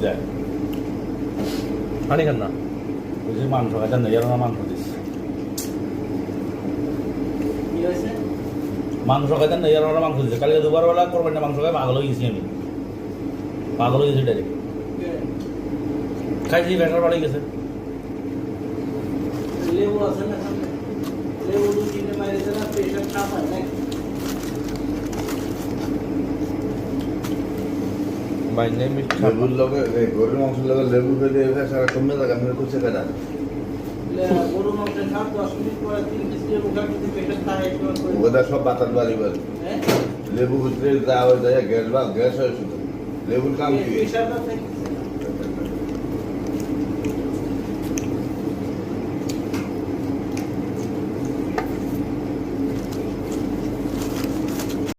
যায় পানি খান না ওই যে মাংস খাইতে নেই মাংস দিস মাংস খাইতে নেই মাংস দিচ্ছে কালকে দুবার বেলা করবেন না মাংস খাই পাগল হয়ে গেছি আমি পাগল হয়ে গেছি ডাইরেক্ট খাইছি ব্যাটার বাড়ি গেছে লেবু আছে না সামনে লেবু দু তিনটে মাইরেছে না প্রেশার চাপ হয় না বাইরে মিষ্টি লেবুর লগে এই গরুর মাংসের লগে লেবু ফেলে সারা কমে লাগে আমি করছে কেনা গরু মাংসের খাপ 10 মিনিট পরে 3 পিস লেবু খাপ যদি পেশেন্ট থাকে ওটা সব বাতার বাড়ি বাড়ি লেবু ভিতরে যা হয়ে যায় গ্যাস বা গ্যাস হয় শুধু লেবুর কাম কি প্রেশারটা থেকে